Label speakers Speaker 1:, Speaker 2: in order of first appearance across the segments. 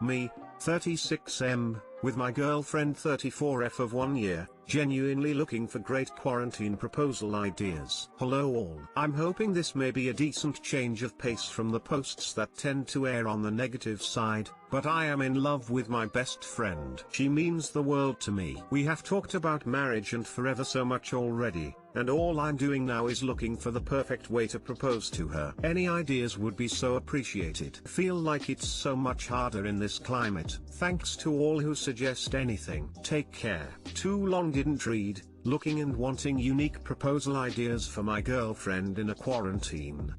Speaker 1: Me, 36M, with my girlfriend 34F of 1 year, genuinely looking for great quarantine proposal ideas. Hello all. I'm hoping this may be a decent change of pace from the posts that tend to err on the negative side, but I am in love with my best friend. She means the world to me. We have talked about marriage and forever so much already, and all I'm doing now is looking for the perfect way to propose to her. Any ideas would be so appreciated. Feel like it's so much harder in this climate. Thanks to all who suggest anything. Take care. Too long didn't read, looking and wanting unique proposal ideas for my girlfriend in a quarantine.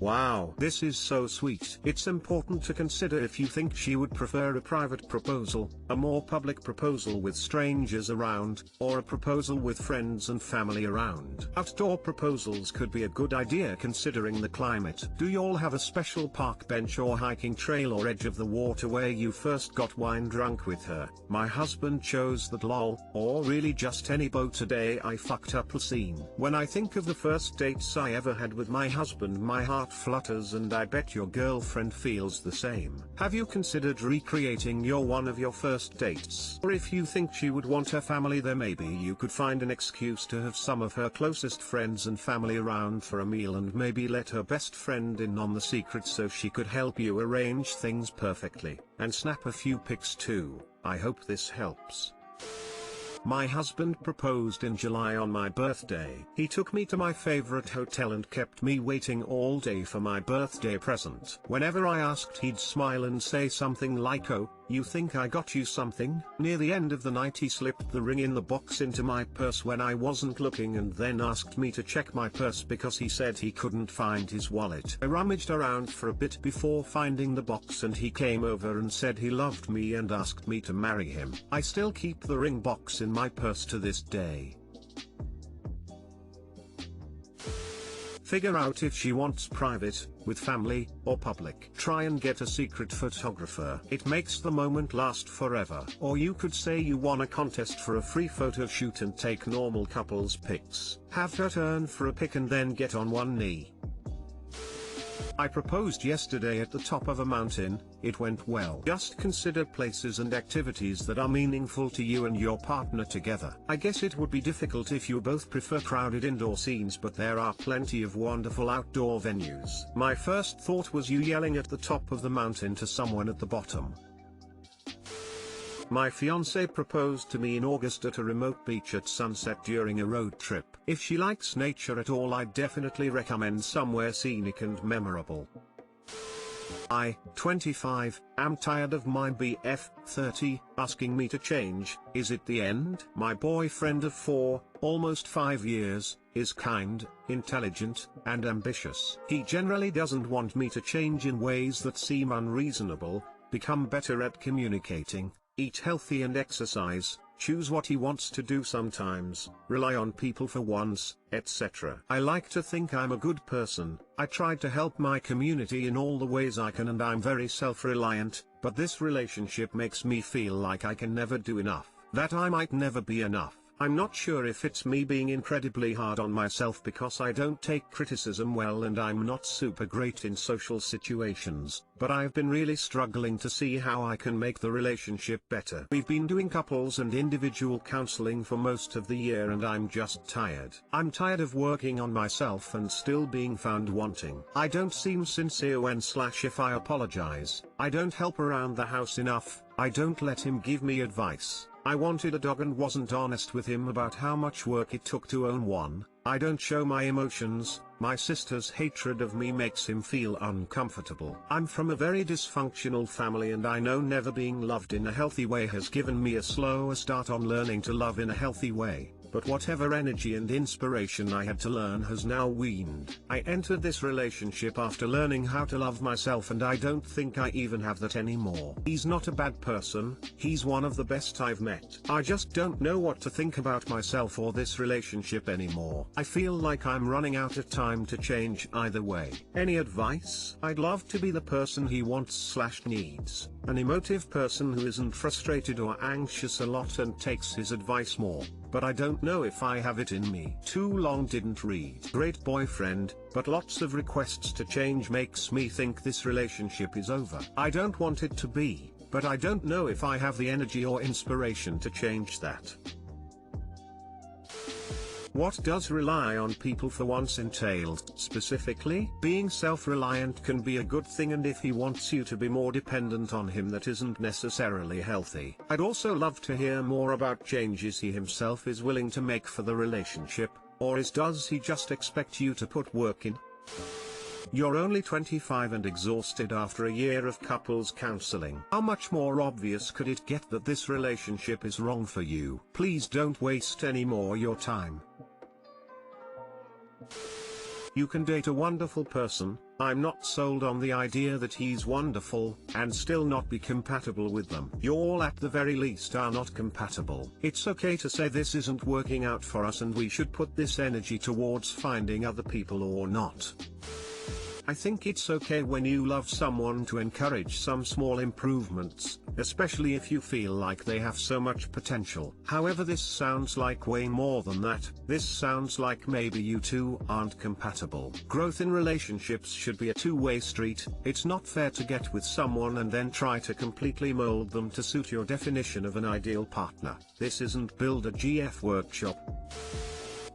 Speaker 1: Wow, this is so sweet. It's important to consider if you think she would prefer a private proposal, a more public proposal with strangers around, or a proposal with friends and family around. Outdoor proposals could be a good idea considering the climate. Do y'all have a special park bench or hiking trail or edge of the water where you first got wine drunk with her? My husband chose that lol, or really just any boat a day I fucked up the scene. When I think of the first dates I ever had with my husband, my heart flutters, and I bet your girlfriend feels the same. Have you considered recreating one of your first dates? Or if you think she would want her family there, maybe you could find an excuse to have some of her closest friends and family around for a meal, and maybe let her best friend in on the secret so she could help you arrange things perfectly, and snap a few pics too. I hope this helps. My husband proposed in July on my birthday. He took me to my favorite hotel and kept me waiting all day for my birthday present. Whenever I asked, he'd smile and say something like, "Oh, you think I got you something?" Near the end of the night he slipped the ring in the box into my purse when I wasn't looking, and then asked me to check my purse because he said he couldn't find his wallet. I rummaged around for a bit before finding the box, and he came over and said he loved me and asked me to marry him. I still keep the ring box in my purse to this day. Figure out if she wants private, with family, or public. Try and get a secret photographer. It makes the moment last forever. Or you could say you won a contest for a free photo shoot and take normal couples pics. Have her turn for a pic and then get on one knee. I proposed yesterday at the top of a mountain. It went well. Just consider places and activities that are meaningful to you and your partner together. I guess it would be difficult if you both prefer crowded indoor scenes, but there are plenty of wonderful outdoor venues. My first thought was you yelling at the top of the mountain to someone at the bottom. My fiancé proposed to me in August at a remote beach at sunset during a road trip. If she likes nature at all, I'd definitely recommend somewhere scenic and memorable. I, 25, am tired of my BF, 30, asking me to change. Is it the end? My boyfriend of 4, almost 5 years, is kind, intelligent, and ambitious. He generally doesn't want me to change in ways that seem unreasonable, become better at communicating, eat healthy and exercise, choose what he wants to do sometimes, rely on people for once, etc. I like to think I'm a good person. I try to help my community in all the ways I can, and I'm very self-reliant, but this relationship makes me feel like I can never do enough, that I might never be enough. I'm not sure if it's me being incredibly hard on myself because I don't take criticism well and I'm not super great in social situations, but I've been really struggling to see how I can make the relationship better. We've been doing couples and individual counseling for most of the year and I'm just tired. I'm tired of working on myself and still being found wanting. I don't seem sincere when/if I apologize. I don't help around the house enough. I don't let him give me advice. I wanted a dog and wasn't honest with him about how much work it took to own one. I don't show my emotions. My sister's hatred of me makes him feel uncomfortable. I'm from a very dysfunctional family and I know never being loved in a healthy way has given me a slower start on learning to love in a healthy way. But whatever energy and inspiration I had to learn has now waned. I entered this relationship after learning how to love myself and I don't think I even have that anymore. He's not a bad person, he's one of the best I've met. I just don't know what to think about myself or this relationship anymore. I feel like I'm running out of time to change either way. Any advice? I'd love to be the person he wants/needs. an emotive person who isn't frustrated or anxious a lot and takes his advice more, but I don't know if I have it in me. Too long didn't read. Great boyfriend, but lots of requests to change makes me think this relationship is over. I don't want it to be, but I don't know if I have the energy or inspiration to change that. What does rely on people for once entail? Specifically, being self-reliant can be a good thing, and if he wants you to be more dependent on him, that isn't necessarily healthy. I'd also love to hear more about changes he himself is willing to make for the relationship, or does he just expect you to put work in? You're only 25 and exhausted after a year of couples counseling. How much more obvious could it get that this relationship is wrong for you? Please don't waste any more your time. You can date a wonderful person, I'm not sold on the idea that he's wonderful, and still not be compatible with them. You all at the very least are not compatible. It's okay to say this isn't working out for us and we should put this energy towards finding other people or not. I think it's okay when you love someone to encourage some small improvements, especially if you feel like they have so much potential. However, this sounds like way more than that. This sounds like maybe you two aren't compatible. Growth in relationships should be a two-way street. It's not fair to get with someone and then try to completely mold them to suit your definition of an ideal partner. This isn't Build a GF workshop.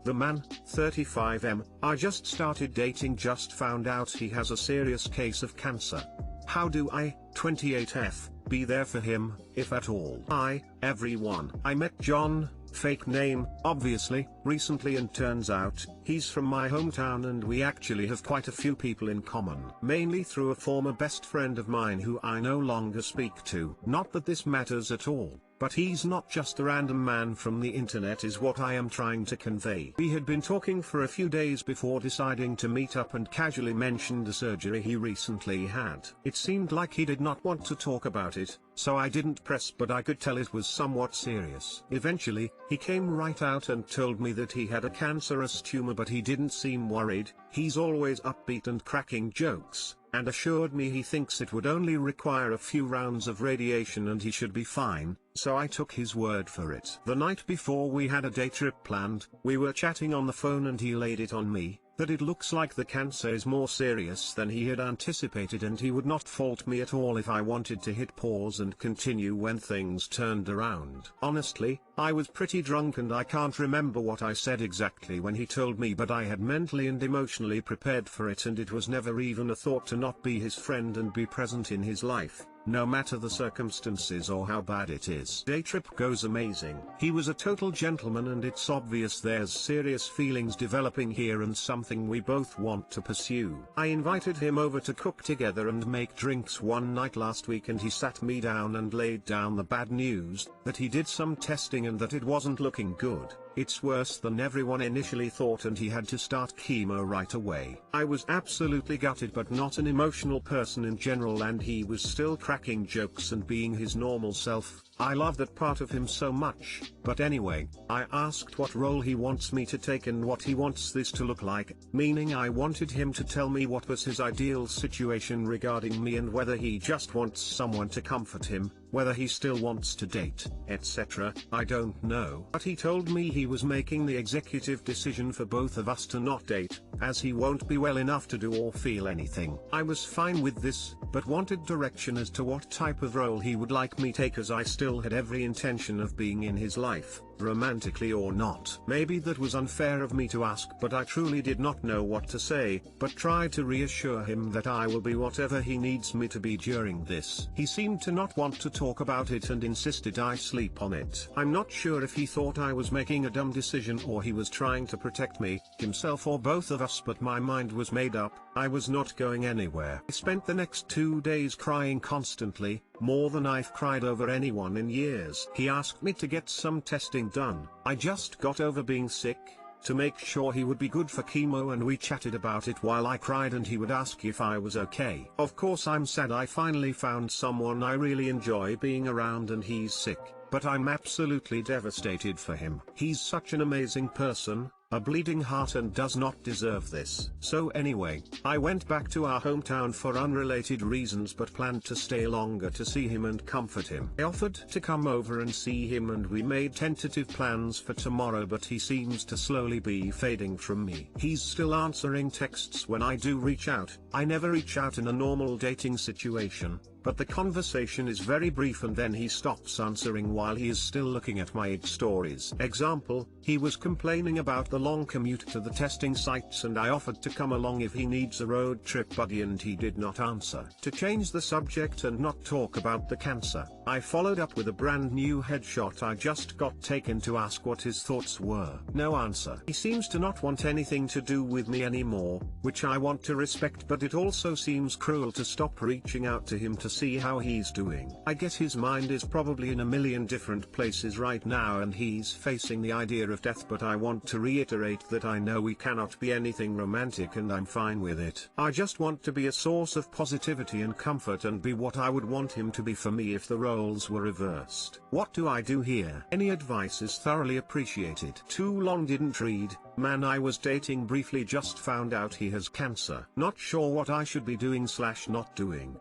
Speaker 1: The man, 35M, I just started dating, just found out he has a serious case of cancer. How do I, 28F, be there for him, if at all? Hi, everyone. I met John, fake name, obviously, recently, and turns out, he's from my hometown and we actually have quite a few people in common. Mainly through a former best friend of mine who I no longer speak to. Not that this matters at all. But he's not just a random man from the internet is what I am trying to convey. We had been talking for a few days before deciding to meet up and casually mentioned a surgery he recently had. It seemed like he did not want to talk about it, so I didn't press, but I could tell it was somewhat serious. Eventually, he came right out and told me that he had a cancerous tumor, but he didn't seem worried. He's always upbeat and cracking jokes, and assured me he thinks it would only require a few rounds of radiation and he should be fine, so I took his word for it. The night before we had a day trip planned, we were chatting on the phone and he laid it on me, that it looks like the cancer is more serious than he had anticipated and he would not fault me at all if I wanted to hit pause and continue when things turned around. Honestly, I was pretty drunk and I can't remember what I said exactly when he told me, but I had mentally and emotionally prepared for it, and it was never even a thought to not be his friend and be present in his life, no matter the circumstances or how bad it is. Day trip goes amazing. He was a total gentleman and it's obvious there's serious feelings developing here and something we both want to pursue. I invited him over to cook together and make drinks one night last week, and he sat me down and laid down the bad news, that he did some testing and that it wasn't looking good. It's worse than everyone initially thought and he had to start chemo right away. I was absolutely gutted, but not an emotional person in general, and he was still cracking jokes and being his normal self. I love that part of him so much. But anyway, I asked what role he wants me to take and what he wants this to look like, meaning I wanted him to tell me what was his ideal situation regarding me and whether he just wants someone to comfort him, whether he still wants to date, etc. I don't know. But he told me he was making the executive decision for both of us to not date, as he won't be well enough to do or feel anything. I was fine with this, but wanted direction as to what type of role he would like me take, as I still had every intention of being in his life, romantically or not. Maybe that was unfair of me to ask, but I truly did not know what to say, but tried to reassure him that I will be whatever he needs me to be during this. He seemed to not want to talk about it and insisted I sleep on it. I'm not sure if he thought I was making a dumb decision or he was trying to protect me, himself, or both of us, but my mind was made up. I was not going anywhere. I spent the next 2 days crying constantly, more than I've cried over anyone in years. He asked me to get some testing done. I just got over being sick, to make sure he would be good for chemo, and we chatted about it while I cried and he would ask if I was okay. Of course I'm sad I finally found someone I really enjoy being around and he's sick, but I'm absolutely devastated for him. He's such an amazing person, a bleeding heart and does not deserve this. So anyway, I went back to our hometown for unrelated reasons but planned to stay longer to see him and comfort him. I offered to come over and see him and we made tentative plans for tomorrow, but he seems to slowly be fading from me. He's still answering texts when I do reach out. I never reach out in a normal dating situation, but the conversation is very brief and then he stops answering while he is still looking at my stories. Example, he was complaining about the long commute to the testing sites and I offered to come along if he needs a road trip buddy and he did not answer. To change the subject and not talk about the cancer, I followed up with a brand new headshot I just got taken to ask what his thoughts were. No answer. He seems to not want anything to do with me anymore, which I want to respect, but it also seems cruel to stop reaching out to him to see how he's doing. I get his mind is probably in a million different places right now and he's facing the idea of death, but I want to reiterate that I know we cannot be anything romantic and I'm fine with it. I just want to be a source of positivity and comfort and be what I would want him to be for me if the roles were reversed. What do I do here? Any advice is thoroughly appreciated. Too long didn't read. Man I was dating briefly just found out he has cancer. Not sure what I should be doing / not doing.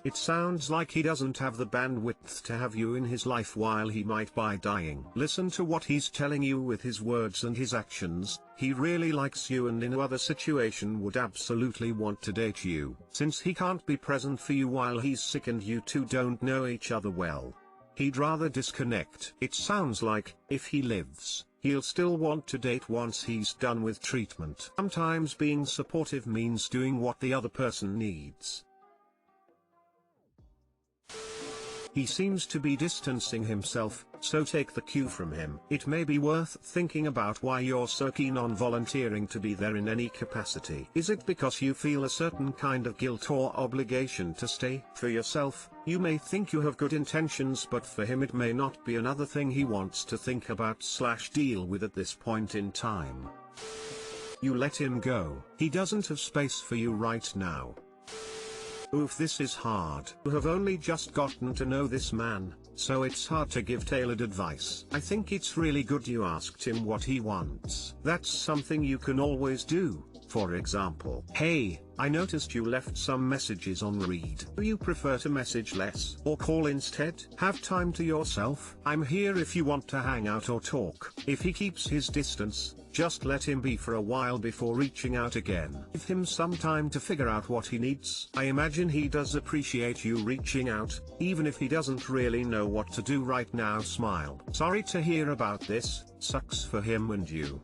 Speaker 1: It sounds like he doesn't have the bandwidth to have you in his life while he might be dying. Listen to what he's telling you with his words and his actions. He really likes you and in no other situation would absolutely want to date you. Since he can't be present for you while he's sick and you two don't know each other well, he'd rather disconnect. It sounds like, if he lives, he'll still want to date once he's done with treatment. Sometimes being supportive means doing what the other person needs. He seems to be distancing himself, so take the cue from him. It may be worth thinking about why you're so keen on volunteering to be there in any capacity. Is it because you feel a certain kind of guilt or obligation to stay? For yourself, you may think you have good intentions, but for him it may not be another thing he wants to think about / deal with at this point in time. You let him go. He doesn't have space for you right now. Oof, this is hard. You have only just gotten to know this man, so it's hard to give tailored advice. I think it's really good you asked him what he wants. That's something you can always do. For example, hey, I noticed you left some messages on read. Do you prefer to message less or call instead? Have time to yourself. I'm here if you want to hang out or talk. If he keeps his distance, just let him be for a while before reaching out again. Give him some time to figure out what he needs. I imagine he does appreciate you reaching out, even if he doesn't really know what to do right now. Smile. Sorry to hear about this, sucks for him and you.